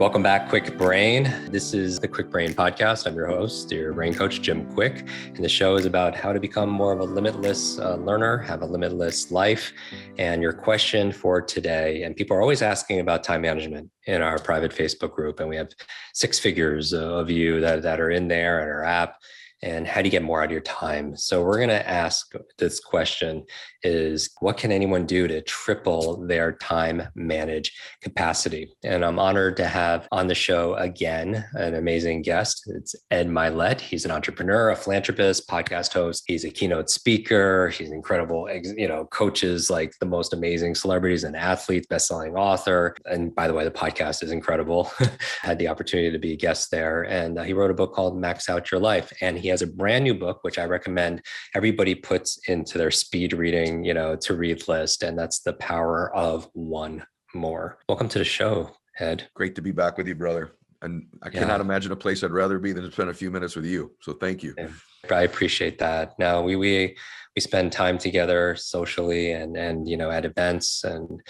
Welcome back, Kwik Brain. This is the Kwik Brain podcast. I'm your host, your brain coach, Jim Kwik. And the show is about how to become more of a limitless learner, have a limitless life. And your question for today, and people are always asking about time management in our private Facebook group. And we have 6 figures of you that are in there in our app. And how do you get more out of your time? So we're going to ask this question is, what can anyone do to triple their time manage capacity? And I'm honored to have on the show again, an amazing guest. It's Ed Mylett. He's an entrepreneur, a philanthropist, podcast host. He's a keynote speaker. He's incredible, coaches like the most amazing celebrities and athletes, best-selling author. And by the way, the podcast is incredible. Had the opportunity to be a guest there. And he wrote a book called Max Out Your Life. And he has a brand new book, which I recommend everybody puts into their speed reading, to read list. And that's The Power of One More. Welcome to the show, Ed. Great to be back with you, brother. And I cannot imagine a place I'd rather be than to spend a few minutes with you. So thank you. Yeah, I appreciate that. Now we spend time together socially and at events and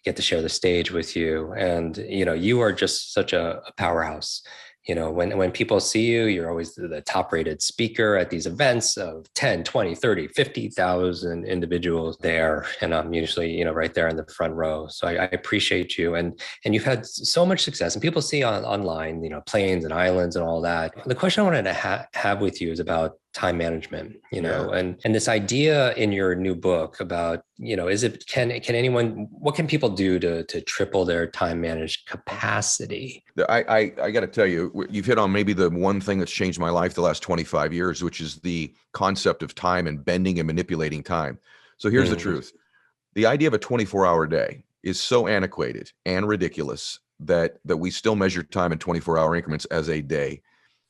get to share the stage with you. And, you are just such a powerhouse. When people see you, you're always the top rated speaker at these events of 10, 20, 30, 50,000 individuals there. And I'm usually, right there in the front row. So I appreciate you. And you've had so much success, and people see online, planes and islands and all that. The question I wanted to have with you is about time management, and this idea in your new book about, what can people do to triple their time managed capacity? I got to tell you, you've hit on maybe the one thing that's changed my life the last 25 years, which is the concept of time and bending and manipulating time. So here's the truth. The idea of a 24-hour day is so antiquated and ridiculous that we still measure time in 24-hour increments as a day.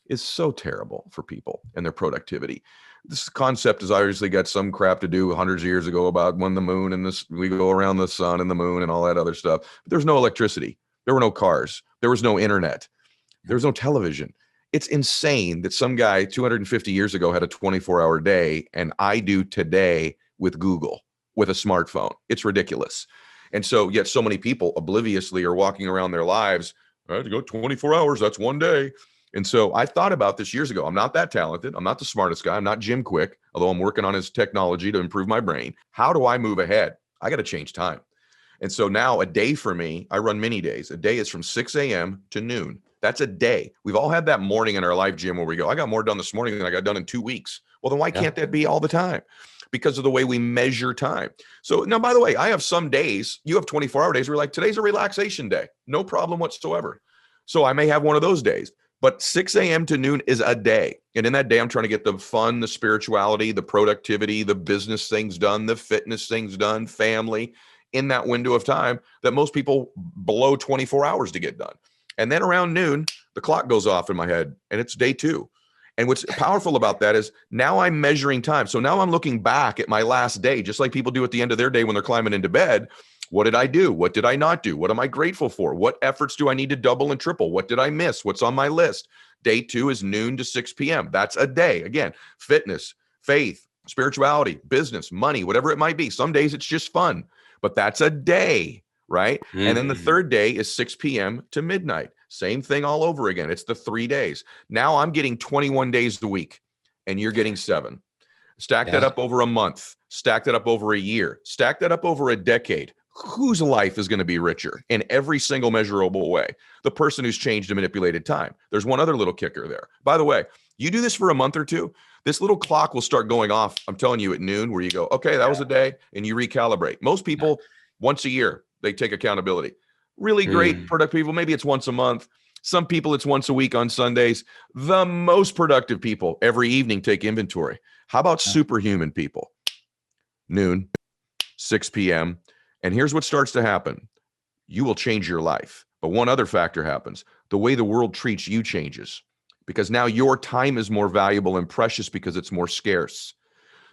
Is so terrible for people and their productivity. This concept has obviously got some crap to do hundreds of years ago about when the moon and we go around the sun and the moon and all that other stuff. But there's no electricity. There were no cars. There was no internet. There was no television. It's insane that some guy 250 years ago had a 24-hour day, and I do today with Google, with a smartphone. It's ridiculous. And so yet so many people obliviously are walking around their lives. I had to go 24 hours. That's one day. And so I thought about this years ago. I'm not that talented. I'm not the smartest guy. I'm not Jim Kwik, although I'm working on his technology to improve my brain. How do I move ahead? I got to change time. And so now a day for me, I run mini days. A day is from 6 a.m. to noon. That's a day. We've all had that morning in our life, Jim, where we go, I got more done this morning than I got done in 2 weeks. Well, then why can't that be all the time? Because of the way we measure time. So now, by the way, I have some days, you have 24-hour days where you're like, today's a relaxation day. No problem whatsoever. So I may have one of those days. But 6 a.m. to noon is a day. And in that day, I'm trying to get the fun, the spirituality, the productivity, the business things done, the fitness things done, family, in that window of time that most people blow 24 hours to get done. And then around noon, the clock goes off in my head and it's day 2. And what's powerful about that is now I'm measuring time. So now I'm looking back at my last day, just like people do at the end of their day when they're climbing into bed. What did I do? What did I not do? What am I grateful for? What efforts do I need to double and triple? What did I miss? What's on my list? Day 2 is noon to 6 p.m. That's a day. Again, fitness, faith, spirituality, business, money, whatever it might be. Some days it's just fun, but that's a day, right? And then the third day is 6 p.m. to midnight. Same thing all over again. It's the 3 days. Now I'm getting 21 days a week and you're getting 7. Stack that up over a month. Stack that up over a year. Stack that up over a decade. Whose life is going to be richer in every single measurable way? The person who's changed and manipulated time. There's one other little kicker there. By the way, you do this for a month or two, this little clock will start going off, I'm telling you, at noon, where you go, okay, that was a day, and you recalibrate. Most people, once a year, they take accountability. Really great, productive people, maybe it's once a month. Some people, it's once a week on Sundays. The most productive people every evening take inventory. How about superhuman people? Noon, 6 p.m., and here's what starts to happen. You will change your life. But one other factor happens. The way the world treats you changes because now your time is more valuable and precious because it's more scarce.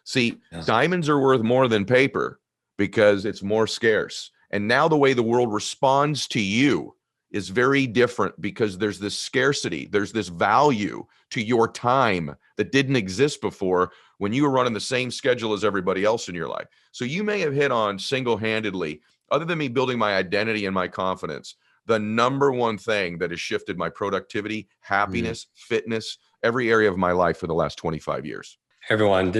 See, diamonds are worth more than paper because it's more scarce. And now the way the world responds to you is very different because there's this scarcity. There's this value to your time that didn't exist before when you were running the same schedule as everybody else in your life. So you may have hit on single-handedly, other than me building my identity and my confidence, the number one thing that has shifted my productivity, happiness, fitness, every area of my life for the last 25 years. Everyone,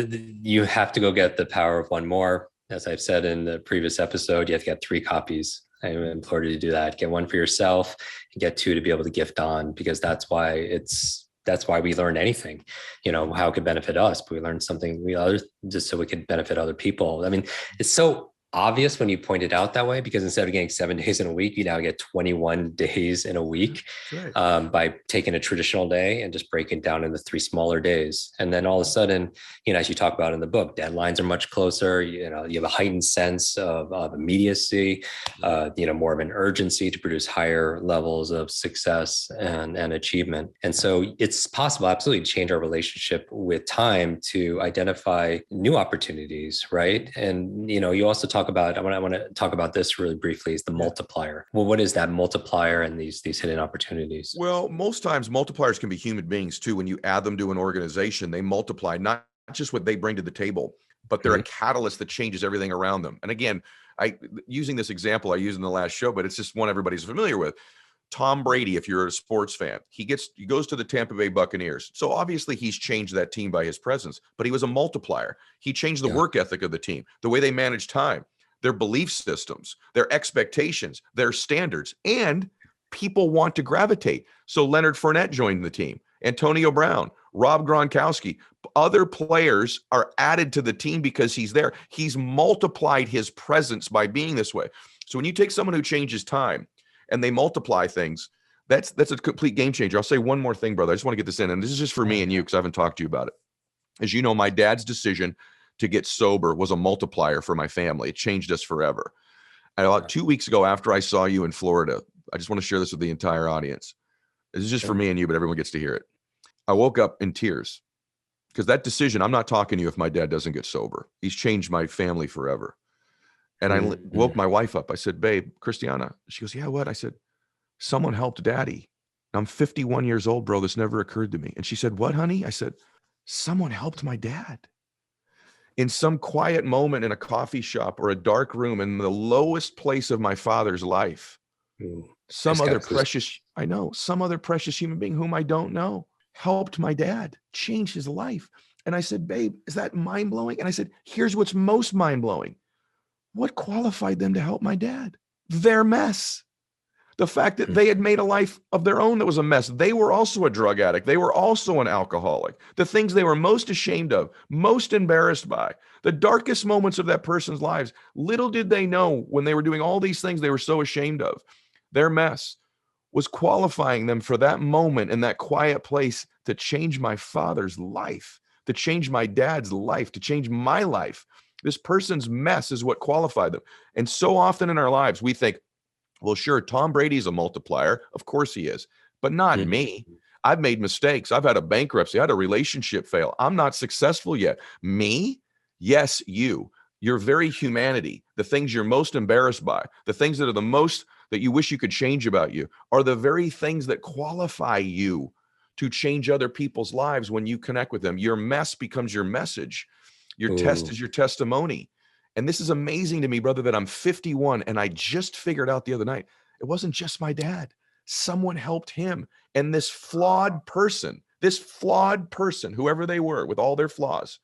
you have to go get The Power of One More. As I've said in the previous episode, you have to get 3 copies. I implore you to do that. Get 1 for yourself, and get 2 to be able to gift on, because that's why we learn anything, how it could benefit us, but we learn something just so we could benefit other people. I mean, it's so obvious when you point it out that way, because instead of getting 7 days in a week, you now get 21 days in a week. That's right. By taking a traditional day and just breaking it down into 3 smaller days. And then all of a sudden, as you talk about in the book, deadlines are much closer. You have a heightened sense of immediacy, more of an urgency to produce higher levels of success and achievement. And so it's possible absolutely to change our relationship with time to identify new opportunities, right? And, you also talk about, I want to talk about this really briefly, is the multiplier. Well, what is that multiplier and these hidden opportunities? Well, most times multipliers can be human beings too. When you add them to an organization, they multiply not just what they bring to the table, but they're a catalyst that changes everything around them. And again, using this example I used in the last show, but it's just one everybody's familiar with. Tom Brady, if you're a sports fan, he goes to the Tampa Bay Buccaneers. So obviously he's changed that team by his presence, but he was a multiplier. He changed the work ethic of the team, the way they manage time, their belief systems, their expectations, their standards, and people want to gravitate. So Leonard Fournette joined the team, Antonio Brown, Rob Gronkowski, other players are added to the team because he's there. He's multiplied his presence by being this way. So when you take someone who changes time and they multiply things, that's a complete game changer. I'll say one more thing, brother. I just want to get this in, and this is just for me and you, because I haven't talked to you about it. As you know, my dad's decision to get sober was a multiplier for my family. It changed us forever. And about 2 weeks ago, after I saw you in Florida, I just want to share this with the entire audience. This is just for me and you, but everyone gets to hear it. I woke up in tears because that decision, I'm not talking to you if my dad doesn't get sober. He's changed my family forever. And I woke my wife up. I said, babe, Christiana. She goes, yeah, what? I said, someone helped daddy. I'm 51 years old, bro. This never occurred to me. And she said, what, honey? I said, someone helped my dad. In some quiet moment in a coffee shop or a dark room in the lowest place of my father's life, some other precious human being whom I don't know helped my dad, changed his life. And I said, babe, is that mind-blowing? And I said, here's what's most mind-blowing. What qualified them to help my dad? Their mess. The fact that they had made a life of their own that was a mess. They were also a drug addict. They were also an alcoholic. The things they were most ashamed of, most embarrassed by, the darkest moments of that person's lives. Little did they know when they were doing all these things they were so ashamed of. Their mess was qualifying them for that moment in that quiet place to change my father's life, to change my dad's life, to change my life. This person's mess is what qualified them. And so often in our lives, we think, well, sure, Tom Brady's a multiplier. Of course he is, but not me. I've made mistakes. I've had a bankruptcy. I had a relationship fail. I'm not successful yet. Me? Yes, you. Your very humanity, the things you're most embarrassed by, the things that are the most that you wish you could change about you, are the very things that qualify you to change other people's lives when you connect with them. Your mess becomes your message. Your test is your testimony. And this is amazing to me, brother, that I'm 51 and I just figured out the other night, it wasn't just my dad. Someone helped him. And this flawed person, whoever they were with all their flaws,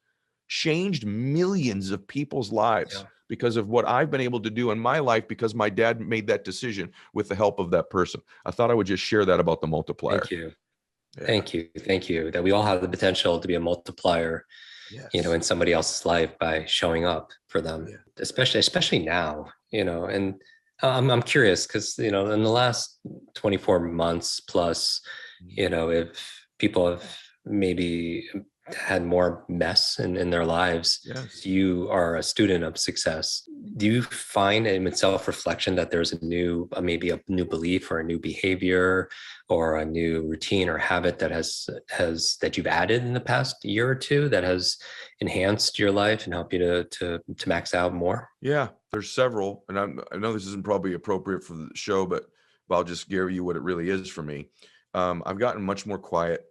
changed millions of people's lives because of what I've been able to do in my life because my dad made that decision with the help of that person. I thought I would just share that about the multiplier. Thank you. Yeah. Thank you. That we all have the potential to be a multiplier, in somebody else's life by showing up for them, especially now, and I'm curious because, in the last 24 months plus, if people have maybe had more mess in their lives, you are a student of success. Do you find in self-reflection that there's maybe a new belief or a new behavior or a new routine or habit that that you've added in the past year or two that has enhanced your life and helped you to max out more? Yeah, there's several. And I know this isn't probably appropriate for the show, but I'll just give you what it really is for me. I've gotten much more quiet.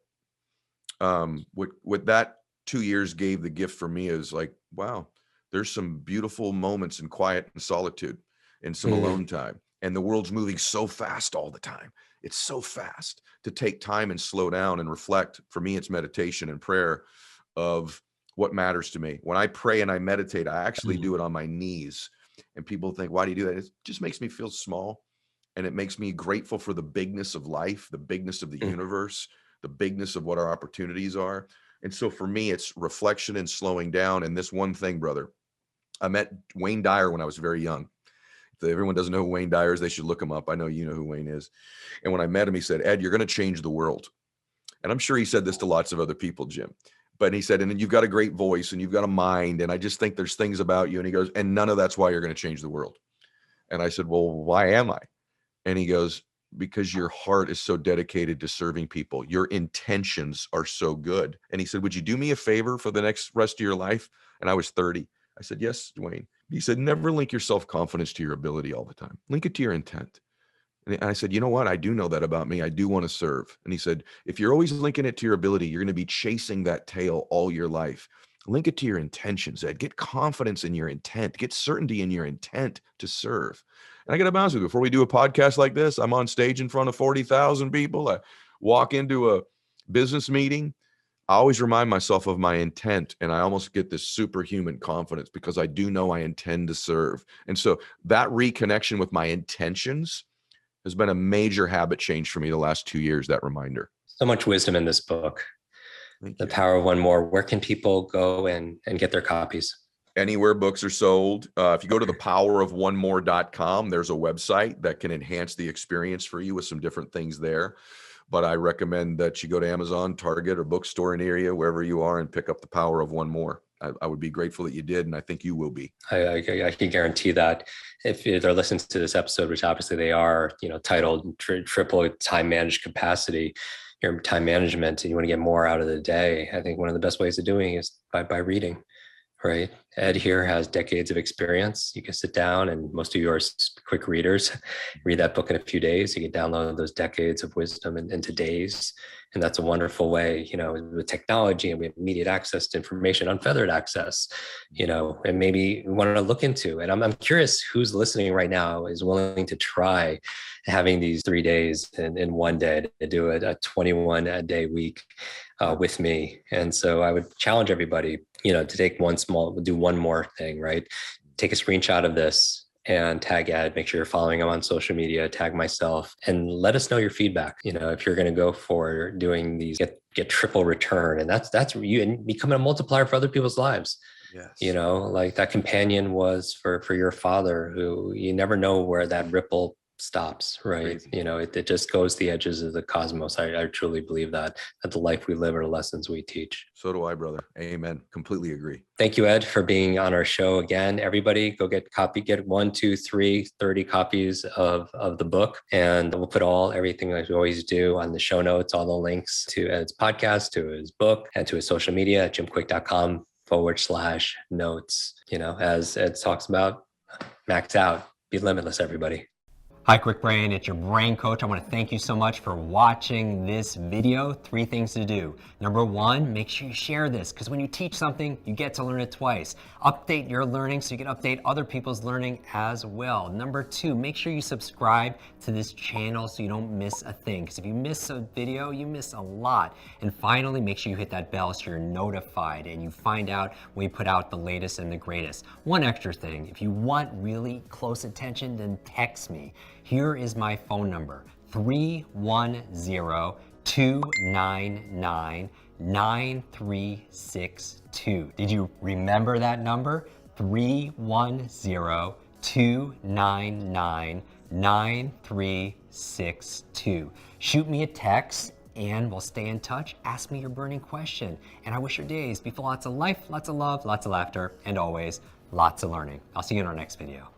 What that 2 years gave the gift for me is like, wow, there's some beautiful moments in quiet and solitude and some alone time. And the world's moving so fast all the time. It's so fast. To take time and slow down and reflect, for me, it's meditation and prayer of what matters to me. When I pray and I meditate, I actually do it on my knees. And people think, why do you do that? It just makes me feel small. And it makes me grateful for the bigness of life, the bigness of the universe, the bigness of what our opportunities are. And so for me, it's reflection and slowing down. And this one thing, brother, I met Wayne Dyer when I was very young. If everyone doesn't know who Wayne Dyer is, they should look him up. I know you know who Wayne is. And when I met him, he said, Ed, you're going to change the world. And I'm sure he said this to lots of other people, Jim. But he said, and then you've got a great voice and you've got a mind. And I just think there's things about you. And he goes, and none of that's why you're going to change the world. And I said, well, why am I? And he goes, because your heart is so dedicated to serving people. Your intentions are so good. And he said, would you do me a favor for the next rest of your life? And I was 30. I said, yes, Dwayne. He said, never link your self-confidence to your ability all the time. Link it to your intent. And I said, you know what? I do know that about me. I do want to serve. And he said, if you're always linking it to your ability, you're going to be chasing that tail all your life. Link it to your intentions, Ed. Get confidence in your intent. Get certainty in your intent to serve. And I got to be honest with you, before we do a podcast like this, I'm on stage in front of 40,000 people. I walk into a business meeting. I always remind myself of my intent, and I almost get this superhuman confidence because I do know I intend to serve. And so that reconnection with my intentions has been a major habit change for me the last 2 years, that reminder. So much wisdom in this book. Thank The you. Power of One More. Where can people go and get their copies? Anywhere books are sold. If you go to thepowerofonemore.com, there's a website that can enhance the experience for you with some different things there. But I recommend that you go to Amazon, Target, or bookstore in the area, wherever you are, and pick up The Power of One More. I would be grateful that you did, and I think you will be. I can guarantee that if they're listening to this episode, which obviously they are, titled Triple Time Managed Capacity, your time management, and you want to get more out of the day, I think one of the best ways of doing it is by reading. Right. Ed here has decades of experience. You can sit down, and most of you are quick readers. Read that book in a few days. You can download those decades of wisdom into days. And that's a wonderful way, with technology, and we have immediate access to information, unfeathered access, and maybe we want to look into. And I'm curious who's listening right now is willing to try having these 3 days in one day to do a 21-day week with me. And so I would challenge everybody, to take do one more thing, right? Take a screenshot of this and tag Ed, make sure you're following him on social media, tag myself, and let us know your feedback. If you're going to go for doing these, get triple return. And that's you, and becoming a multiplier for other people's lives. Yes. Like that companion was for your father, who you never know where that ripple stops, right? Crazy. It just goes the edges of the cosmos. I truly believe that the life we live are the lessons we teach. So do I, brother. Amen. Completely agree. Thank you, Ed, for being on our show again. Everybody go get 1, 2, 3, 30 copies of the book. And we'll put everything like we always do on the show notes, all the links to Ed's podcast, to his book, and to his social media at jimkwik.com/notes. As Ed talks about, max out, be limitless, everybody. Hi, Kwik Brain. It's your brain coach. I want to thank you so much for watching this video. 3 things to do. Number 1, make sure you share this, because when you teach something, you get to learn it twice. Update your learning so you can update other people's learning as well. Number 2, make sure you subscribe to this channel so you don't miss a thing, because if you miss a video, you miss a lot. And finally, make sure you hit that bell so you're notified and you find out when we put out the latest and the greatest. One extra thing, if you want really close attention, then text me. Here is my phone number, 310-299-9362. Did you remember that number? 310-299-9362. Shoot me a text and we'll stay in touch. Ask me your burning question. And I wish your days be full of lots of life, lots of love, lots of laughter, and always lots of learning. I'll see you in our next video.